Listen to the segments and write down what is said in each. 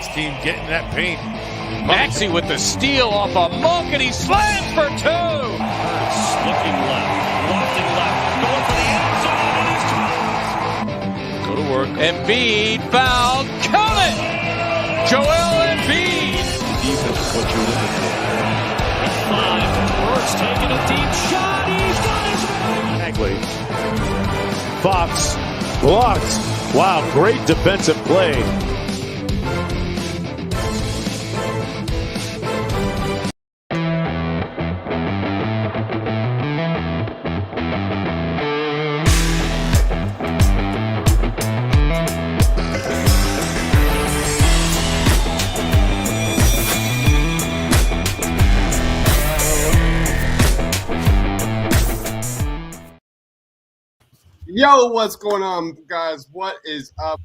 Saints team getting that paint. Maxey with the steal off a Monk, and he slams for two. Hurts looking left, lofting left, going for the end zone, and he's dropped. Go to work. Embiid fouled. Count it. Joel Embiid. Defense is what you're looking for. With 5, Hurts taking a deep shot. He's got his man. Bagley. Fox blocked. Wow, great defensive play. Yo, what's going on, guys? What is up?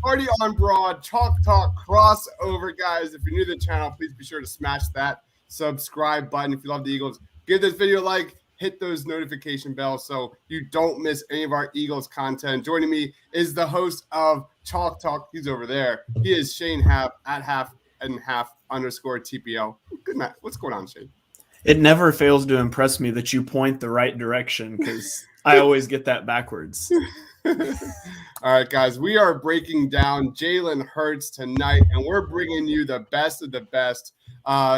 Party on Broad, Chalk Talk crossover, guys. If you're new to the channel, please be sure to smash that subscribe button. If you love the Eagles, give this video a like, hit those notification bells so you don't miss any of our Eagles content. Joining me is the host of Chalk Talk. He's over there. He is Shane Happ at half_TPL. Good night. What's going on, Shane? It never fails to impress me that you point the right direction because I always get that backwards. All right, guys, we are breaking down Jalen Hurts tonight, and we're bringing you the best of the best.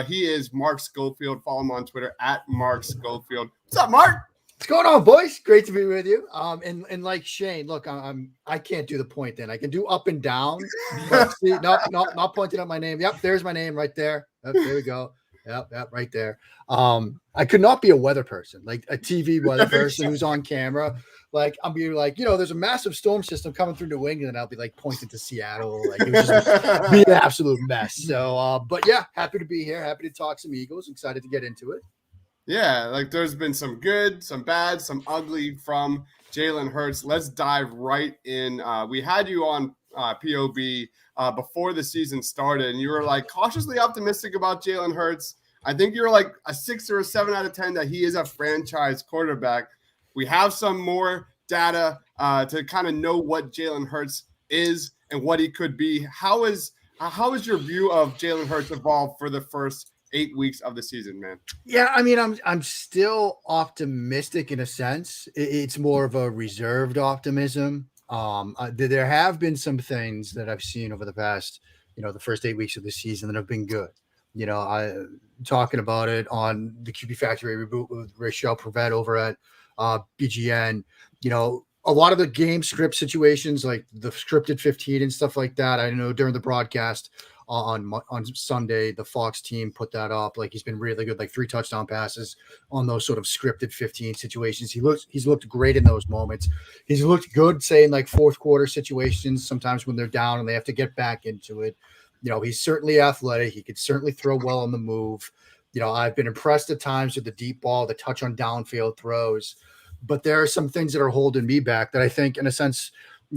He is Mark Schofield. Follow him on Twitter at Mark Schofield. What's up, Mark? What's going on, boys? Great to be with you. And like Shane, look, I can't do the point then. I can do up and down. But see, not pointing out my name. Yep, there's my name right there. Yep, there we go. Yep, right there. I could not be a weather person, like a TV weather person who's on camera. Like I'm being like, there's a massive storm system coming through New England, and I'll be like pointing to Seattle. Like it would just be an absolute mess. So, but yeah, happy to be here. Happy to talk some Eagles. Excited to get into it. Yeah, like there's been some good, some bad, some ugly from Jalen Hurts. Let's dive right in. We had you on POB before the season started, and you were like cautiously optimistic about Jalen Hurts. I think you're like a 6 or a 7 out of 10 that he is a franchise quarterback. We have some more data to kind of know what Jalen Hurts is and what he could be. How is your view of Jalen Hurts evolved for the first 8 weeks of the season, man? Yeah, I mean, I'm still optimistic in a sense. It's more of a reserved optimism. There have been some things that I've seen over the past, the first 8 weeks of the season that have been good. I talking about it on the QB Factory reboot with Rachel Prevet over at BGN. A lot of the game script situations, like the scripted 15 and stuff like that. I know during the broadcast on Sunday, the Fox team put that up. Like he's been really good, like 3 touchdown passes on those sort of scripted 15 situations. He's looked great in those moments. He's looked good, say in like fourth quarter situations, sometimes when they're down and they have to get back into it. He's certainly athletic. He could certainly throw well on the move. I've been impressed at times with the deep ball, the touch on downfield throws, but there are some things that are holding me back that I think in a sense,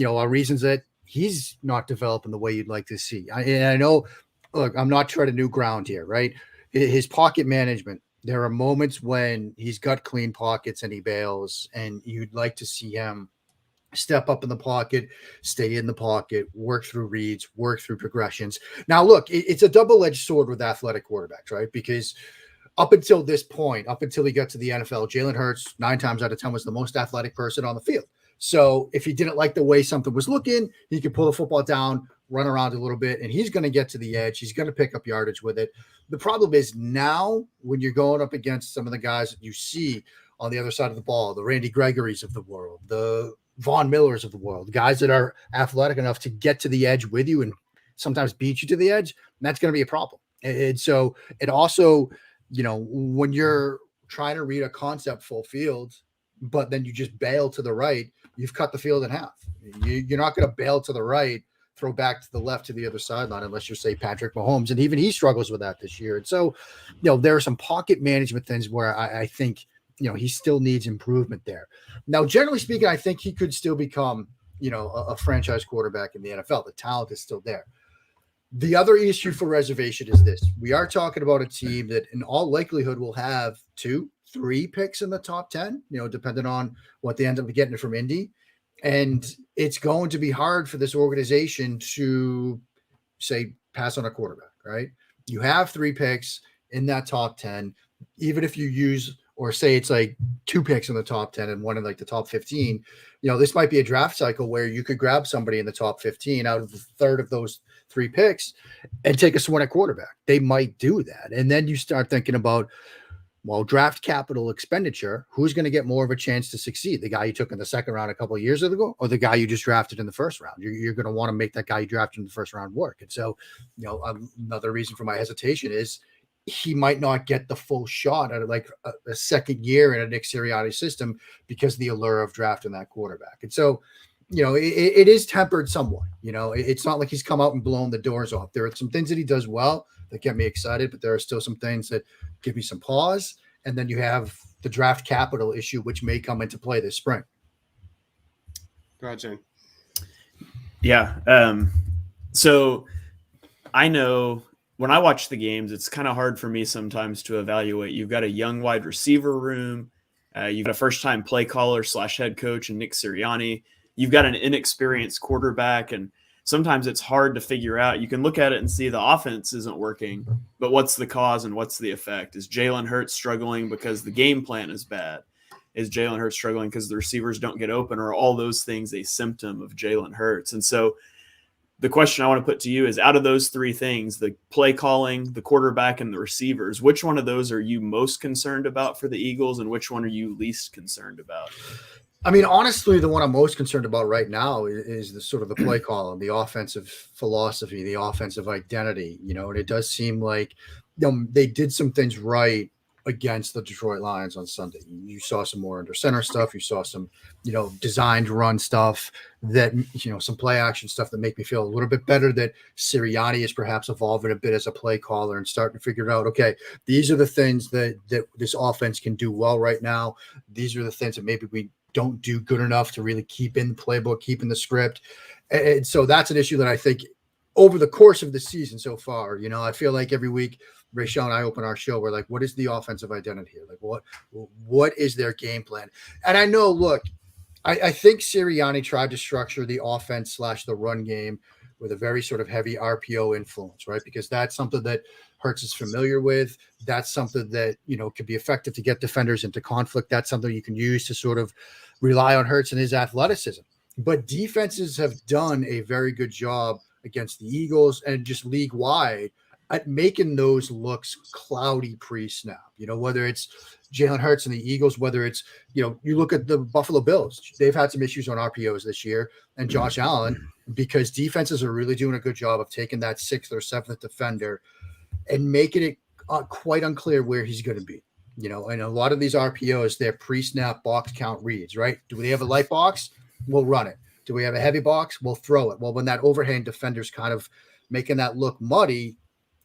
are reasons that he's not developing the way you'd like to see. I know, look, I'm not treading new ground here, right? His pocket management, there are moments when he's got clean pockets and he bails, and you'd like to see him step up in the pocket, stay in the pocket, work through reads, work through progressions. Now, look, it's a double-edged sword with athletic quarterbacks, right? Because up until this point, up until he got to the NFL, Jalen Hurts 9 times out of 10 was the most athletic person on the field. So if he didn't like the way something was looking, he could pull the football down, run around a little bit, and he's going to get to the edge. He's going to pick up yardage with it. The problem is now when you're going up against some of the guys that you see on the other side of the ball, the Randy Gregorys of the world, the Von Millers of the world, guys that are athletic enough to get to the edge with you and sometimes beat you to the edge, that's going to be a problem. And so it also, when you're trying to read a concept full field, but then you just bail to the right, you've cut the field in half. You're not going to bail to the right, throw back to the left to the other sideline unless you're, say, Patrick Mahomes. And even he struggles with that this year. And so, there are some pocket management things where I think, he still needs improvement there. Now, generally speaking, I think he could still become, a franchise quarterback in the NFL. The talent is still there. The other issue for reservation is this. We are talking about a team that in all likelihood will have 2, 3 picks in the top 10, depending on what they end up getting from Indy. And it's going to be hard for this organization to, say, pass on a quarterback, right? You have 3 picks in that top 10. Even if you use, or say it's like 2 picks in the top 10 and one in like the top 15, this might be a draft cycle where you could grab somebody in the top 15 out of the third of those 3 picks and take a swing at quarterback. They might do that. And then you start thinking about, well, draft capital expenditure, who's going to get more of a chance to succeed? The guy you took in the second round a couple of years ago, or the guy you just drafted in the first round? You're going to want to make that guy you drafted in the first round work. And so, another reason for my hesitation is he might not get the full shot at like a second year in a Nick Sirianni system because of the allure of drafting that quarterback. And so, it is tempered somewhat. It's not like he's come out and blown the doors off. There are some things that he does well that get me excited, but there are still some things that give me some pause. And then you have the draft capital issue, which may come into play this spring. Go ahead, Shane. Yeah. So I know when I watch the games, it's kind of hard for me sometimes to evaluate. You've got a young wide receiver room. You've got a first-time play caller / head coach and Nick Sirianni. You've got an inexperienced quarterback, and sometimes it's hard to figure out. You can look at it and see the offense isn't working, but what's the cause and what's the effect? Is Jalen Hurts struggling because the game plan is bad? Is Jalen Hurts struggling because the receivers don't get open? Or are all those things a symptom of Jalen Hurts? And so the question I want to put to you is, out of those 3 things, the play calling, the quarterback, and the receivers, which one of those are you most concerned about for the Eagles, and which one are you least concerned about? I mean, honestly, the one I'm most concerned about right now is the sort of the play call and the offensive philosophy, the offensive identity, and it does seem like they did some things right against the Detroit Lions on Sunday. You saw some more under center stuff. You saw some, designed run stuff that, some play action stuff that make me feel a little bit better that Sirianni is perhaps evolving a bit as a play caller and starting to figure out, okay, these are the things that this offense can do well right now. These are the things that maybe we don't do good enough to really keep in the playbook, keep in the script. And so that's an issue that I think over the course of the season so far, I feel like every week Rachel and I open our show, we're like, what is the offensive identity here? Like what is their game plan? And I know, look, I think Sirianni tried to structure the offense / the run game with a very sort of heavy RPO influence, right? Because that's something that Hurts is familiar with. That's something that, could be effective to get defenders into conflict. That's something you can use to sort of rely on Hurts and his athleticism. But defenses have done a very good job against the Eagles and just league wide at making those looks cloudy pre-snap. Whether it's Jalen Hurts and the Eagles, whether it's, you look at the Buffalo Bills, they've had some issues on RPOs this year, and Josh Allen, because defenses are really doing a good job of taking that 6th or 7th defender and making it quite unclear where he's going to be. And a lot of these RPOs, they're pre-snap box count reads, right? Do we have a light box? We'll run it. Do we have a heavy box? We'll throw it. Well, when that overhand defender's kind of making that look muddy,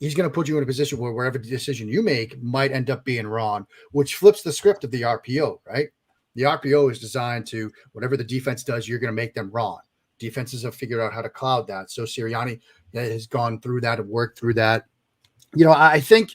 he's going to put you in a position where wherever decision you make might end up being wrong, which flips the script of the RPO, right? The RPO is designed to, whatever the defense does, you're going to make them wrong. Defenses have figured out how to cloud that. So Sirianni has gone through that and worked through that. I think,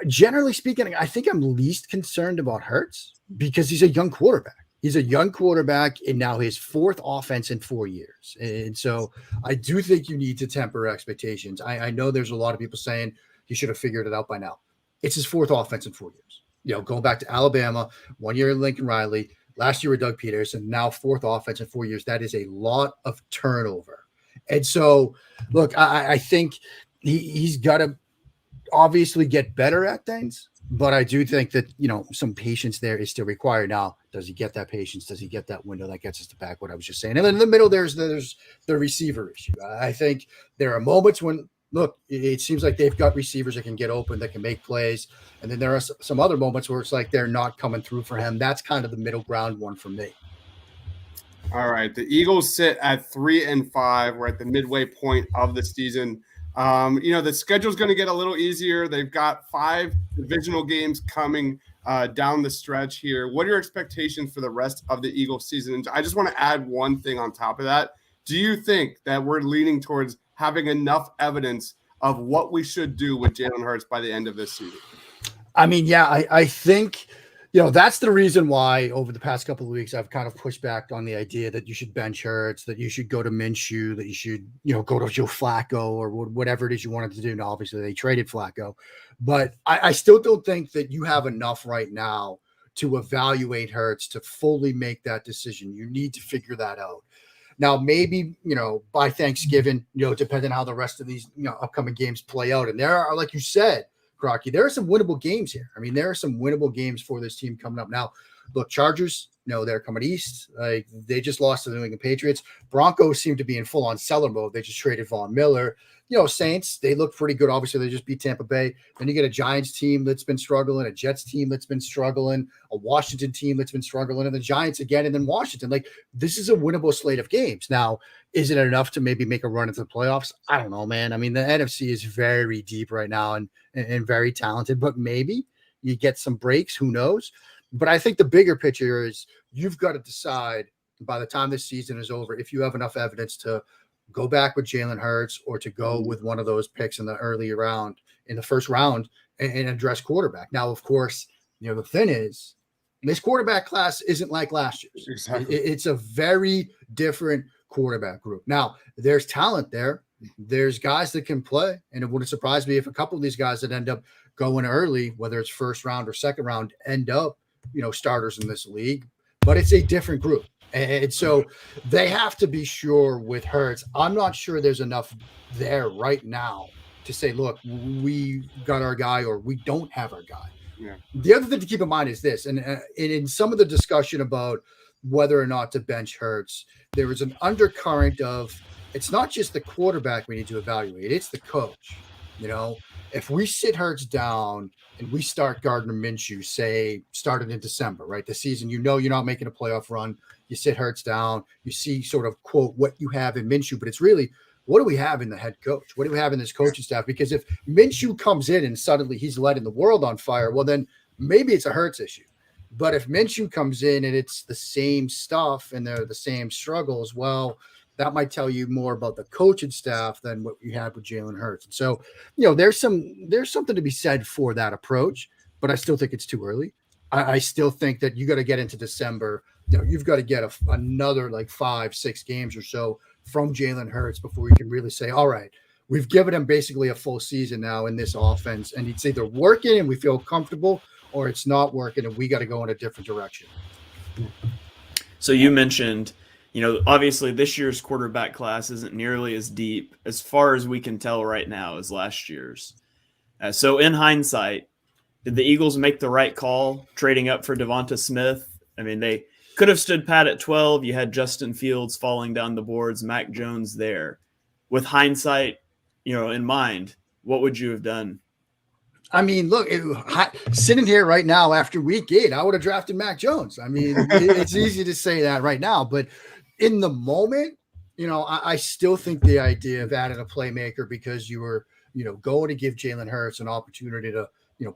generally speaking, I think I'm least concerned about Hurts because he's a young quarterback. He's a young quarterback and now his 4th offense in 4 years. And so I do think you need to temper expectations. I know there's a lot of people saying he should have figured it out by now. It's his 4th offense in 4 years. Going back to Alabama, 1 year in Lincoln Riley, last year with Doug Peterson, now 4th offense in 4 years. That is a lot of turnover. And so, look, I think he's got to obviously get better at things, but I do think that, some patience there is still required. Now, does he get that patience? Does he get that window? That gets us to back what I was just saying. And then in the middle, there's the receiver issue. I think there are moments when, look, it seems like they've got receivers that can get open, that can make plays. And then there are some other moments where it's like they're not coming through for him. That's kind of the middle ground one for me. All right. The Eagles sit at 3-5. We're at the midway point of the season. The schedule's going to get a little easier. They've got 5 divisional games coming down the stretch here. What are your expectations for the rest of the Eagles season? And I just want to add one thing on top of that. Do you think that we're leaning towards having enough evidence of what we should do with Jalen Hurts by the end of this season? I mean, yeah, I think That's the reason why over the past couple of weeks I've kind of pushed back on the idea that you should bench Hurts, that you should go to Minshew, that you should, go to Joe Flacco or whatever it is you wanted to do. Now, obviously, they traded Flacco, but I still don't think that you have enough right now to evaluate Hurts to fully make that decision. You need to figure that out. Now, maybe, by Thanksgiving, depending on how the rest of these upcoming games play out. And there are, like you said, Crocky, there are some winnable games here. I mean, there are some winnable games for this team coming up. Now, look, Chargers, they're coming east. Like, they just lost to the New England Patriots. Broncos seem to be in full-on seller mode. They just traded Von Miller. Saints, they look pretty good. Obviously, they just beat Tampa Bay. Then you get a Giants team that's been struggling, a Jets team that's been struggling, a Washington team that's been struggling, and the Giants again, and then Washington. Like, this is a winnable slate of games. Now, is it enough to maybe make a run into the playoffs? I don't know, man. I mean, the NFC is very deep right now and very talented, but maybe you get some breaks. Who knows? But I think the bigger picture is you've got to decide by the time this season is over if you have enough evidence to go back with Jalen Hurts or to go with one of those picks in the first round and address quarterback. Now, of course, the thing is this quarterback class isn't like last year's. Exactly. It's a very different quarterback group. Now, there's talent there. There's guys that can play, and it wouldn't surprise me if a couple of these guys that end up going early, whether it's first round or second round, end up, starters in this league. But it's a different group. And so they have to be sure with Hurts. I'm not sure there's enough there right now to say, look, we got our guy or we don't have our guy. Yeah. The other thing to keep in mind is this, and in some of the discussion about whether or not to bench Hurts, there was an undercurrent of it's not just the quarterback we need to evaluate, it's the coach. If we sit Hurts down and we start Gardner Minshew, say, started in December, right? The season, you're not making a playoff run. You sit Hurts down. You see sort of, quote, what you have in Minshew. But it's really, what do we have in the head coach? What do we have in this coaching staff? Because if Minshew comes in and suddenly he's lighting the world on fire, well, then maybe it's a Hurts issue. But if Minshew comes in and it's the same stuff and they're the same struggles, well, that might tell you more about the coaching staff than what you had with Jalen Hurts. And so, there's something to be said for that approach, but I still think it's too early. I still think that you got to get into December. You've got to get another like 5-6 games or so from Jalen Hurts before you can really say, all right, we've given him basically a full season now in this offense, and it's either working and we feel comfortable or it's not working and we got to go in a different direction. So you mentioned, obviously this year's quarterback class isn't nearly as deep as far as we can tell right now as last year's. So in hindsight, did the Eagles make the right call trading up for Devonta Smith? I mean, they could have stood pat at 12. You had Justin Fields falling down the boards, Mac Jones there. With hindsight, in mind, what would you have done? I mean, look, sitting here right now after week 8, I would have drafted Mac Jones. I mean, it's easy to say that right now, but in the moment, I still think the idea of adding a playmaker because you were, going to give Jalen Hurts an opportunity to,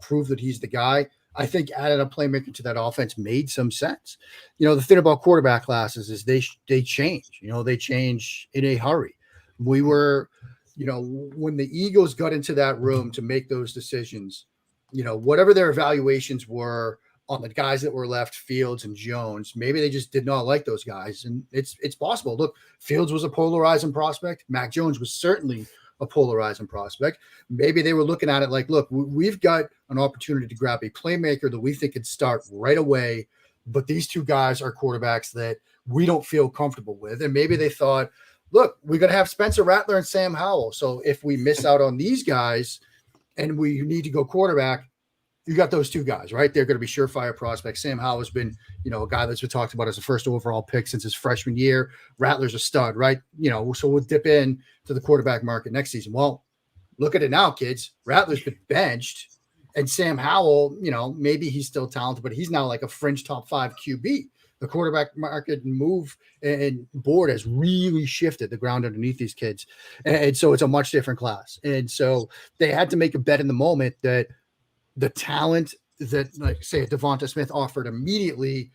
prove that he's the guy. I think adding a playmaker to that offense made some sense. The thing about quarterback classes is they change. They change in a hurry. We were, when the Eagles got into that room to make those decisions, whatever their evaluations were on the guys that were left, Fields and Jones, maybe they just did not like those guys. And it's possible. Look, Fields was a polarizing prospect. Mac Jones was certainly a polarizing prospect. Maybe they were looking at it like, look, we've got an opportunity to grab a playmaker that we think could start right away, but these two guys are quarterbacks that we don't feel comfortable with. And maybe they thought, look, we're going to have Spencer Rattler and Sam Howell. So if we miss out on these guys and we need to go quarterback, you got those two guys, right? They're going to be surefire prospects. Sam Howell has been, a guy that's been talked about as a first overall pick since his freshman year. Rattler's a stud, right? So we'll dip in to the quarterback market next season. Well, look at it now, kids. Rattler's been benched, and Sam Howell, maybe he's still talented, but he's now like a fringe top 5 QB. The quarterback market move and board has really shifted the ground underneath these kids. And so it's a much different class. And so they had to make a bet in the moment that the talent that, like, say, Devonta Smith offered immediately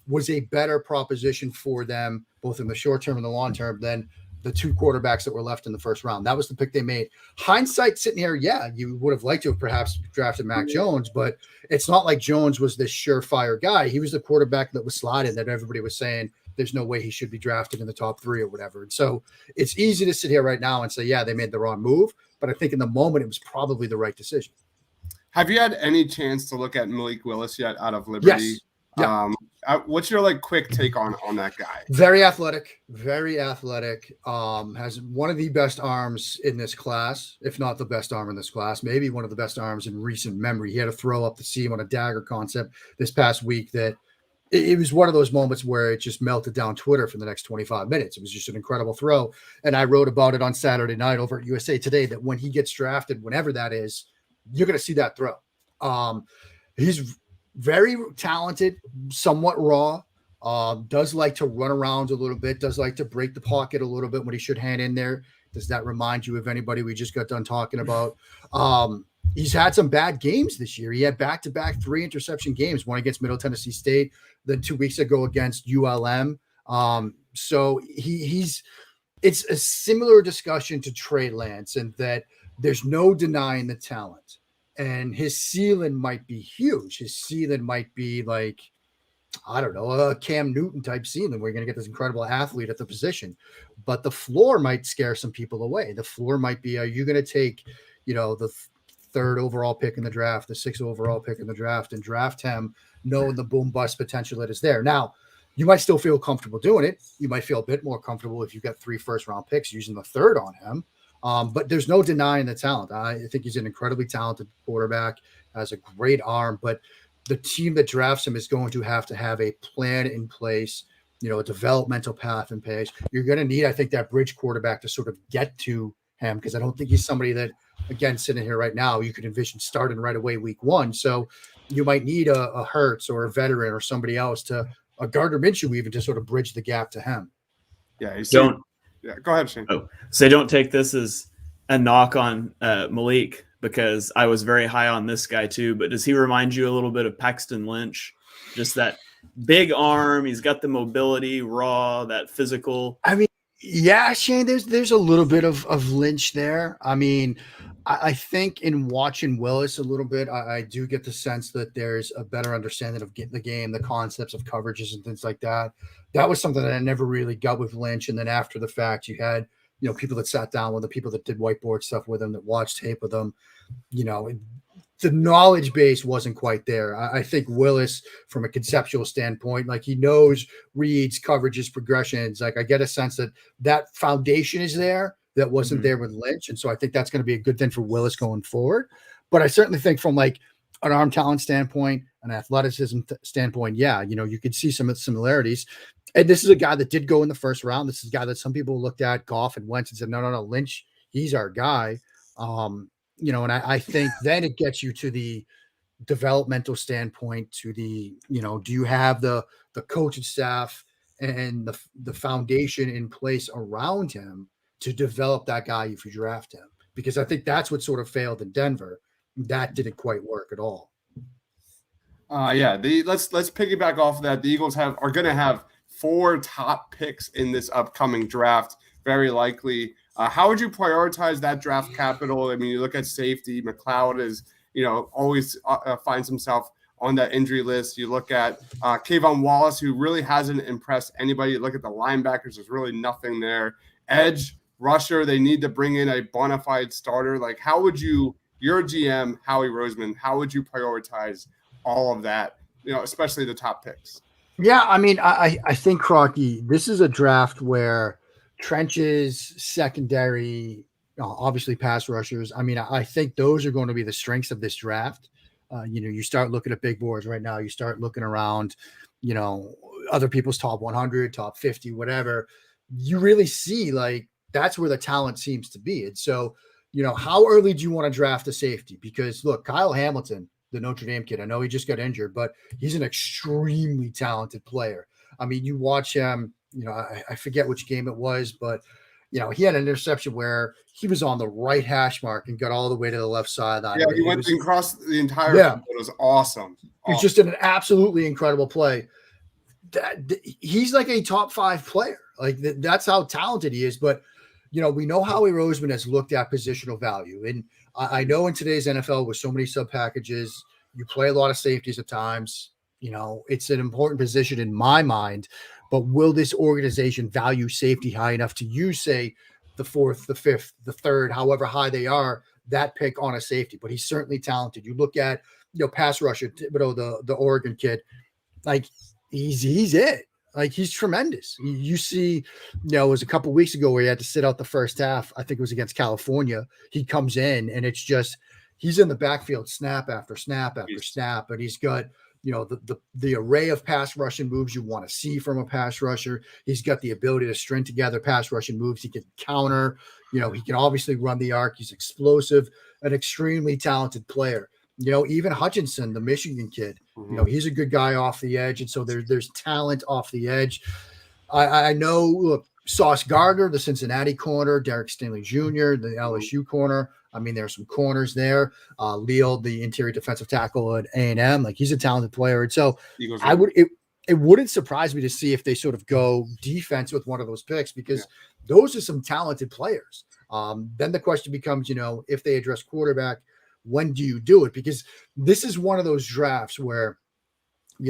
was a better proposition for them, both in the short term and the long term, than the 2 quarterbacks that were left in the first round. That was the pick they made. Hindsight sitting here, yeah, you would have liked to have perhaps drafted Mac Jones, but it's not like Jones was this surefire guy. He was the quarterback that was slotted that everybody was saying there's no way he should be drafted in the top 3 or whatever. And so it's easy to sit here right now and say, yeah, they made the wrong move. But I think in the moment, it was probably the right decision. Have you had any chance to look at Malik Willis yet out of Liberty? Yes. Yeah. What's your quick take on that guy? Very athletic, has one of the best arms in this class, if not the best arm in this class, maybe one of the best arms in recent memory. He had a throw up the seam on a dagger concept this past week that it was one of those moments where it just melted down Twitter for the next 25 minutes. It was just an incredible throw. And I wrote about it on Saturday night over at USA Today that when he gets drafted, whenever that is, you're going to see that throw. He's very talented, somewhat raw, does like to run around a little bit, does like to break the pocket a little bit when he should hand in there. Does that remind you of anybody we just got done talking about? He's had some bad games this year. He had back-to-back 3 interception games, one against Middle Tennessee State, then 2 weeks ago against ULM. So it's a similar discussion to Trey Lance in that there's no denying the talent. And his ceiling might be huge. His ceiling might be like, I don't know, a Cam Newton type ceiling. We're going to get this incredible athlete at the position. But the floor might scare some people away. The floor might be, are you going to take, the 3rd overall pick in the draft, the 6th overall pick in the draft, and draft him knowing the boom bust potential that is there? Now, you might still feel comfortable doing it. You might feel a bit more comfortable if you got 3 first-round picks using the 3rd on him. But there's no denying the talent. I think he's an incredibly talented quarterback, has a great arm, but the team that drafts him is going to have a plan in place, a developmental path in place. You're going to need, I think, that bridge quarterback to sort of get to him, because I don't think he's somebody that, again, sitting here right now, you could envision starting right away week 1. So you might need a Hurts or a veteran or somebody else a Gardner Minshew even to sort of bridge the gap to him. Yeah, Yeah, go ahead, Shane. So don't take this as a knock on Malik, because I was very high on this guy too. But does he remind you a little bit of Paxton Lynch? Just that big arm. He's got the mobility, raw, that physical. I mean, yeah, Shane, there's a little bit of Lynch there. I mean, I think in watching Willis a little bit, I do get the sense that there's a better understanding of getting the game, the concepts of coverages and things like that. That was something that I never really got with Lynch. And then after the fact, you had, people that sat down with the people that did whiteboard stuff with him, that watched tape with him. The knowledge base wasn't quite there. I think Willis, from a conceptual standpoint, he knows reads, coverages, progressions. I get a sense that foundation is there that wasn't there with Lynch. And so I think that's going to be a good thing for Willis going forward. But I certainly think from an arm talent standpoint, an athleticism standpoint, you could see some similarities. And this is a guy that did go in the first round. This is a guy that some people looked at, Goff and Wentz, and said, no, Lynch, he's our guy. And I think then it gets you to the developmental standpoint, to the, do you have the coaching staff and the foundation in place around him to develop that guy if you draft him? Because I think that's what sort of failed in Denver. That didn't quite work at all. Let's piggyback off of that. The Eagles are going to have 4 top picks in this upcoming draft, very likely. How would you prioritize that draft capital? I mean, you look at safety. McLeod is, always finds himself on that injury list. You look at Kayvon Wallace, who really hasn't impressed anybody. You look at the linebackers, there's really nothing there. Edge rusher, they need to bring in a bona fide starter. How would you, your GM, Howie Roseman, how would you prioritize all of that, especially the top picks? Yeah, I mean, I think, Crocky, this is a draft where trenches, secondary, obviously pass rushers. I mean, I think those are going to be the strengths of this draft. You start looking at big boards right now. You start looking around, other people's top 100, top 50, whatever. You really see that's where the talent seems to be. And so, how early do you want to draft a safety? Because look, Kyle Hamilton, the Notre Dame kid, I know he just got injured, but he's an extremely talented player. I mean, you watch him, I forget which game it was, but, he had an interception where he was on the right hash mark and got all the way to the left sideline. Yeah, he went across the entire field. It was awesome. It was just an absolutely incredible play. He's like a top 5 player. That's how talented he is. But we know Howie Roseman has looked at positional value. And I know in today's NFL with so many sub packages, you play a lot of safeties at times. It's an important position in my mind, but will this organization value safety high enough to use, say, the fourth, the fifth, the third, however high they are, that pick on a safety? But he's certainly talented. You look at, pass rusher, the Oregon kid, like he's it. Like he's tremendous. You see, it was a couple of weeks ago where he had to sit out the first half. I think it was against California. He comes in and it's just he's in the backfield snap after snap after snap, and he's got the array of pass rushing moves you want to see from a pass rusher. He's got the ability to string together pass rushing moves. He can counter. He can obviously run the arc. He's explosive, an extremely talented player. Even Hutchinson, the Michigan kid, he's a good guy off the edge. And so there's talent off the edge. I know, look, Sauce Gardner, the Cincinnati corner, Derek Stingley Jr., the LSU corner. I mean, there's some corners there. Leal, the interior defensive tackle at A&M, like he's a talented player. And so it wouldn't surprise me to see if they sort of go defense with one of those picks, because those are some talented players. Then the question becomes, if they address quarterback, when do you do it? Because this is one of those drafts where,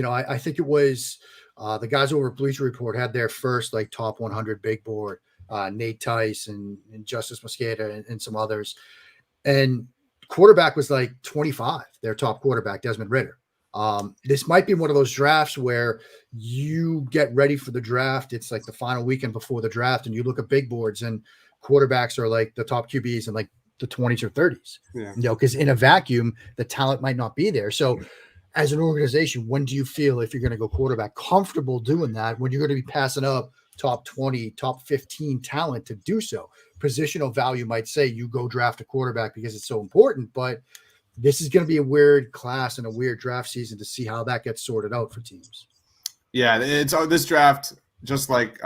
I think it was the guys over at Bleacher Report had their first like top 100 big board, Nate Tice and Justice Mosqueda and some others. And quarterback was like 25, their top quarterback, Desmond Ridder. This might be one of those drafts where you get ready for the draft. It's like the final weekend before the draft, and you look at big boards and quarterbacks are like the top QBs and like the 20s or 30s, because in a vacuum, the talent might not be there. So as an organization, when do you feel, if you're going to go quarterback, comfortable doing that when you're going to be passing up top 20, top 15 talent to do so? Positional value might say you go draft a quarterback because it's so important, but this is going to be a weird class and a weird draft season to see how that gets sorted out for teams. Yeah, it's this draft, just like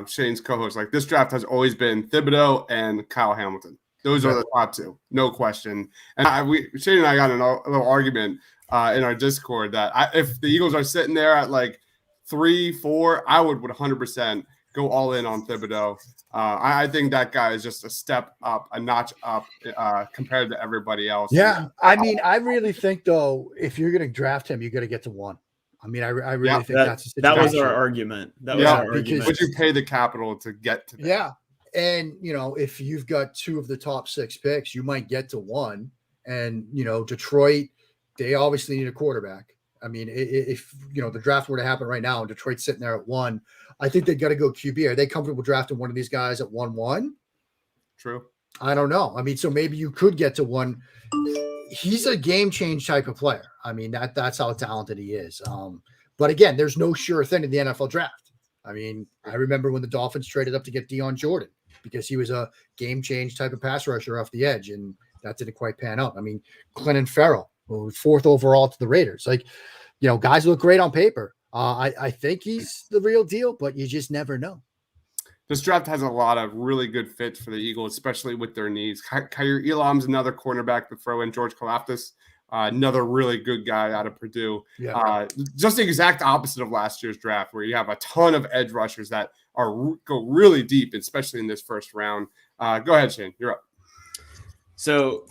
Shane's co-host, like this draft has always been Thibodeau and Kyle Hamilton. Those are the top two, no question. And Shane and I got in a little argument in our Discord that if the Eagles are sitting there at like 3-4, I would 100% go all in on Thibodeau. I think that guy is just a step up, a notch up compared to everybody else. Yeah, I mean, I really think though, if you're going to draft him, you got to get to one. I mean, I really think that was our argument. That was our argument. Would you pay the capital to get to that? Yeah. And, if you've got two of the top 6 picks, you might get to one. And, Detroit, they obviously need a quarterback. I mean, if the draft were to happen right now and Detroit's sitting there at 1, I think they got to go QB. Are they comfortable drafting one of these guys at 1-1? True. I don't know. I mean, so maybe you could get to one. He's a game change type of player. I mean, that's how talented he is. But again, there's no sure thing in the NFL draft. I mean, I remember when the Dolphins traded up to get Deion Jordan because he was a game change type of pass rusher off the edge, and that didn't quite pan out. I mean, Clinton Ferrell, who was 4th overall to the Raiders. Like, guys look great on paper. I think he's the real deal, but you just never know. This draft has a lot of really good fits for the Eagles, especially with their needs. Khair Elam's another cornerback to throw in. George Kalafdis, another really good guy out of Purdue. Yeah. Just the exact opposite of last year's draft, where you have a ton of edge rushers that go really deep, especially in this first round. Go ahead, Shane. You're up. So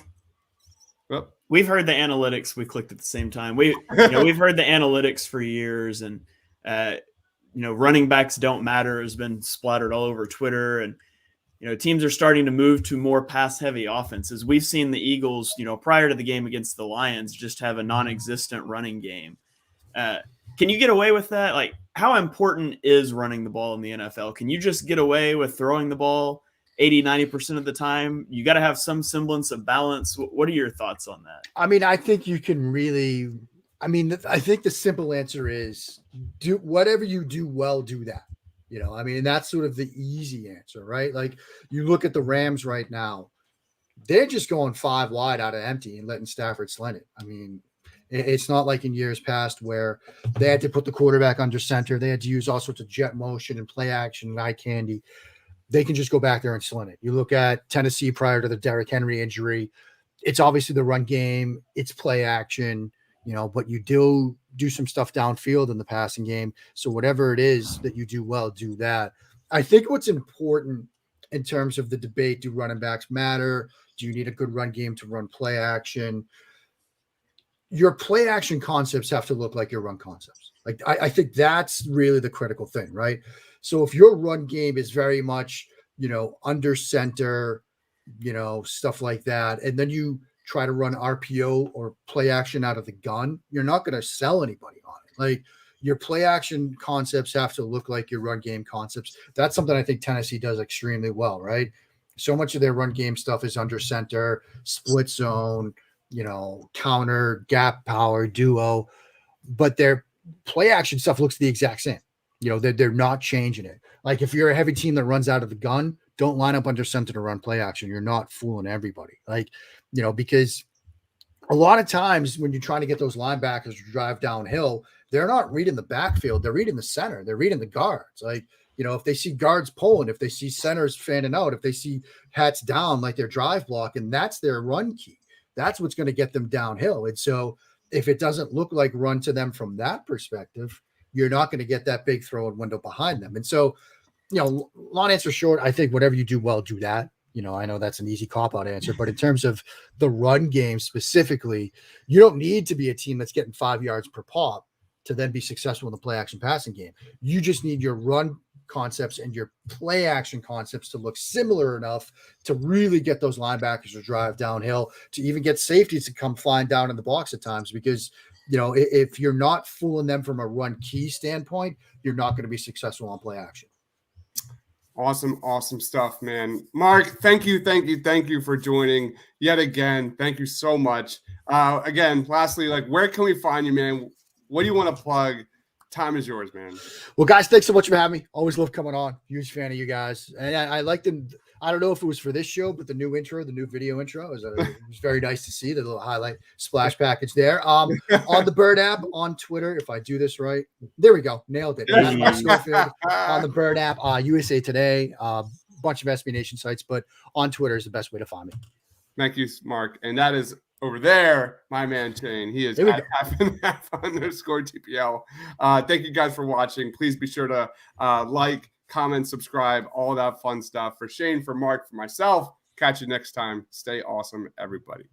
we've heard the analytics. We clicked at the same time. We've heard the analytics for years, and running backs don't matter has been splattered all over Twitter, and teams are starting to move to more pass-heavy offenses. We've seen the Eagles, prior to the game against the Lions, just have a non-existent running game. Can you get away with that? Like, how important is running the ball in the NFL? Can you just get away with throwing the ball 80-90% of the time? You got to have some semblance of balance. What are your thoughts on that? I mean, I think you can really – I think the simple answer is do whatever you do well, do that. And that's sort of the easy answer, right? Like, you look at the Rams right now, they're just going 5 wide out of empty and letting Stafford sling it. I mean, it's not like in years past where they had to put the quarterback under center. They had to use all sorts of jet motion and play action and eye candy. They can just go back there and sling it. You look at Tennessee prior to the Derrick Henry injury. It's obviously the run game. It's play action, but you do some stuff downfield in the passing game. So whatever it is that you do well, do that. I think what's important in terms of the debate. Do running backs matter? Do you need a good run game to run play action? Your play action concepts have to look like your run concepts. Like I think that's really the critical thing, right? So if your run game is very much, under center, stuff like that, and then you try to run RPO or play action out of the gun, you're not going to sell anybody on it. Like your play action concepts have to look like your run game concepts. That's something I think Tennessee does extremely well, right? So much of their run game stuff is under center, split zone, counter, gap power, duo, but their play action stuff looks the exact same. They're not changing it. Like if you're a heavy team that runs out of the gun, don't line up under center to run play action. You're not fooling everybody. Because a lot of times when you're trying to get those linebackers to drive downhill, they're not reading the backfield. They're reading the center. They're reading the guards. If they see guards pulling, if they see centers fanning out, if they see hats down, like their drive block, and that's their run key. That's what's going to get them downhill. And so if it doesn't look like run to them from that perspective, you're not going to get that big throw and window behind them. And so, long answer short, I think whatever you do well, do that. I know that's an easy cop-out answer, but in terms of the run game specifically, you don't need to be a team that's getting 5 yards per pop to then be successful in the play action passing game. You just need your run concepts and your play action concepts to look similar enough to really get those linebackers to drive downhill, to even get safeties to come flying down in the box at times, because if you're not fooling them from a run key standpoint, you're not going to be successful on play action. Awesome stuff, man. Mark, thank you for joining yet again. Thank you so much. Again, lastly, where can we find you, man? What do you want to plug? Time is yours, man. Well, guys, thanks so much for having me. Always love coming on. Huge fan of you guys. And I like them. I don't know if it was for this show, but the new video intro it was very nice to see the little highlight splash package there. On the Bird app, on Twitter, if I do this right, there we go. Nailed it. Schofield on the Bird app, USA Today, bunch of SB Nation sites, but on Twitter is the best way to find me. Thank you, Mark. And that is over there, my man Shane. He is at @half_TPL. Thank you guys for watching. Please be sure to like, comment, subscribe, all that fun stuff. For Shane, for Mark, for myself, catch you next time. Stay awesome, everybody.